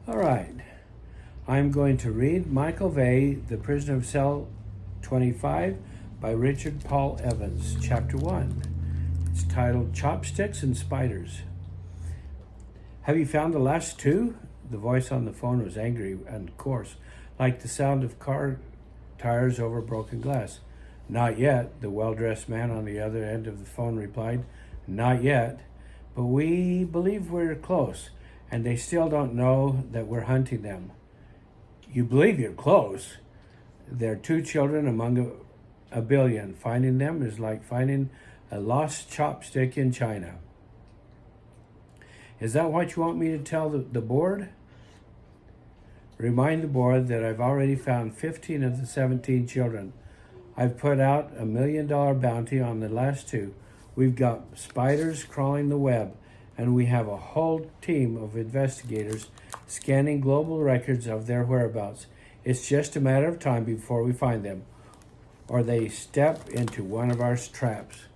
All right. I'm going to read Michael Vey, The Prisoner of Cell 25 by Richard Paul Evans, Chapter 1. It's titled Chopsticks and Spiders. Have you found the last two? The voice on the phone was angry and coarse, like the sound of car tires over broken glass. Not yet, the well-dressed man on the other end of the phone replied. Not yet, but we believe we're close, and they still don't know that we're hunting them. You believe you're close? There are two children among a billion. Finding them is like finding a lost chopstick in China. Is that what you want me to tell the board? Remind the board that I've already found 15 of the 17 children. I've put out $1 million bounty on the last two. We've got spiders crawling the web, and we have a whole team of investigators scanning global records of their whereabouts. It's just a matter of time before we find them, or they step into one of our traps.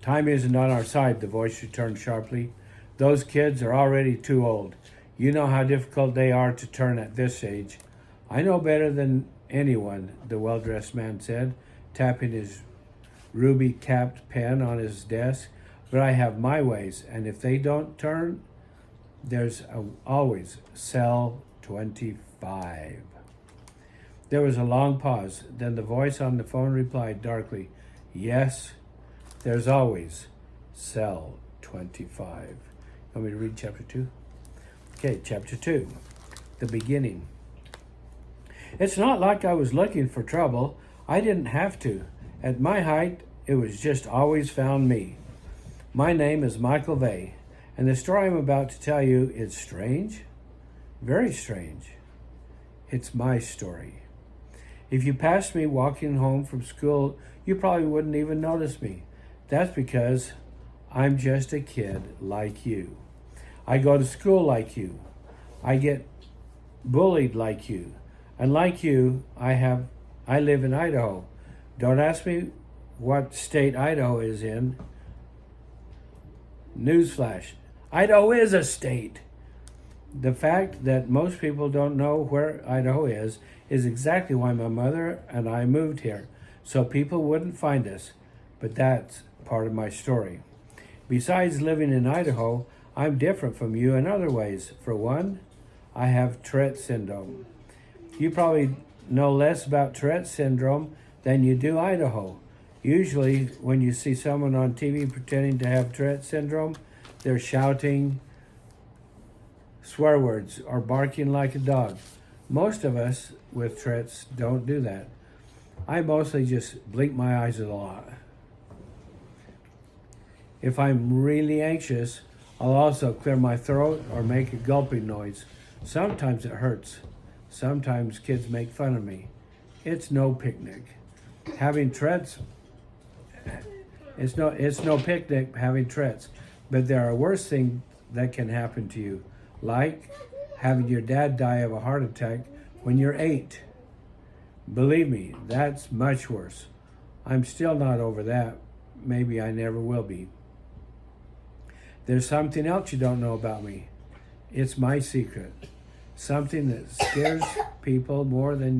Time isn't on our side, the voice returned sharply. Those kids are already too old. You know how difficult they are to turn at this age. I know better than anyone, the well-dressed man said, tapping his ruby-capped pen on his desk. But I have my ways, and if they don't turn, there's always cell 25. There was a long pause. Then the voice on the phone replied darkly, yes, there's always cell 25. Want me to read chapter 2? Okay, chapter 2, the beginning. It's not like I was looking for trouble. I didn't have to. At my height, it was just always found me. My name is Michael Vey, and the story I'm about to tell you is strange, very strange. It's my story. If you passed me walking home from school, you probably wouldn't even notice me. That's because I'm just a kid like you. I go to school like you. I get bullied like you. And like you, I live in Idaho. Don't ask me what state Idaho is in. Newsflash. Idaho is a state. The fact that most people don't know where Idaho is exactly why my mother and I moved here, so people wouldn't find us. But that's part of my story. Besides living in Idaho, I'm different from you in other ways. For one, I have Tourette syndrome. You probably know less about Tourette syndrome than you do Idaho. Usually, when you see someone on TV pretending to have Tourette syndrome, they're shouting swear words or barking like a dog. Most of us with Tourette's don't do that. I mostly just blink my eyes a lot. If I'm really anxious, I'll also clear my throat or make a gulping noise. Sometimes it hurts. Sometimes kids make fun of me. It's no picnic. Having Tourette's, it's no picnic having Tourette's, but there are worse things that can happen to you, like having your dad die of a heart attack when you're 8. Believe me, that's much worse. I'm still not over that. Maybe I never will be. There's something else you don't know about me. It's my secret. Something that scares people more than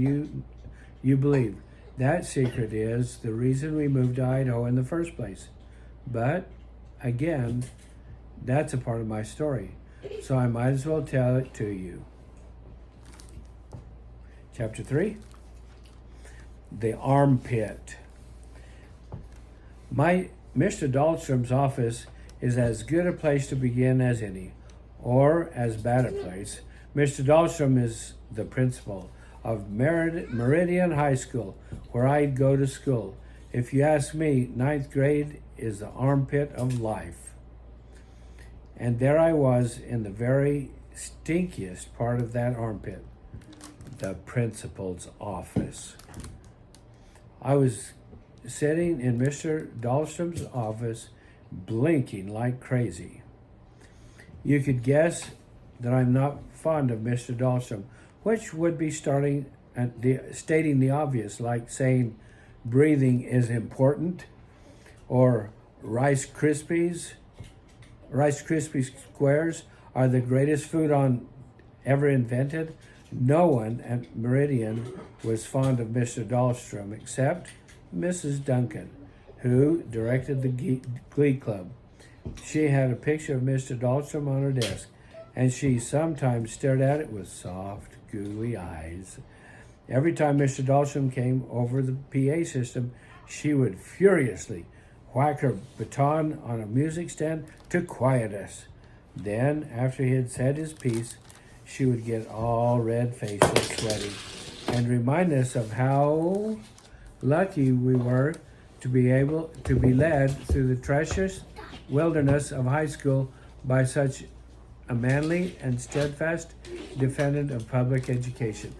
you believe. That secret is the reason we moved to Idaho in the first place. But, again, that's a part of my story. So I might as well tell it to you. Chapter 3. The Armpit. Mr. Dahlstrom's office is as good a place to begin as any, or as bad a place. Mr. Dahlstrom is the principal of Meridian High School, where I'd go to school. If you ask me, 9th grade is the armpit of life. And there I was in the very stinkiest part of that armpit, the principal's office. I was sitting in Mr. Dahlstrom's office, blinking like crazy. You could guess that I'm not fond of Mr. Dahlstrom, which would be stating the obvious, like saying breathing is important, or Rice Krispie squares are the greatest food on ever invented? No one at Meridian was fond of Mr. Dahlstrom except Mrs. Duncan, who directed the Glee Club. She had a picture of Mr. Dahlstrom on her desk, and she sometimes stared at it with soft, gooey eyes. Every time Mr. Dahlstrom came over the PA system, she would furiously whack her baton on a music stand to quiet us. Then, after he had said his piece, she would get all red-faced and sweaty and remind us of how lucky we were to be able to be led through the treacherous wilderness of high school by such a manly and steadfast defendant of public education.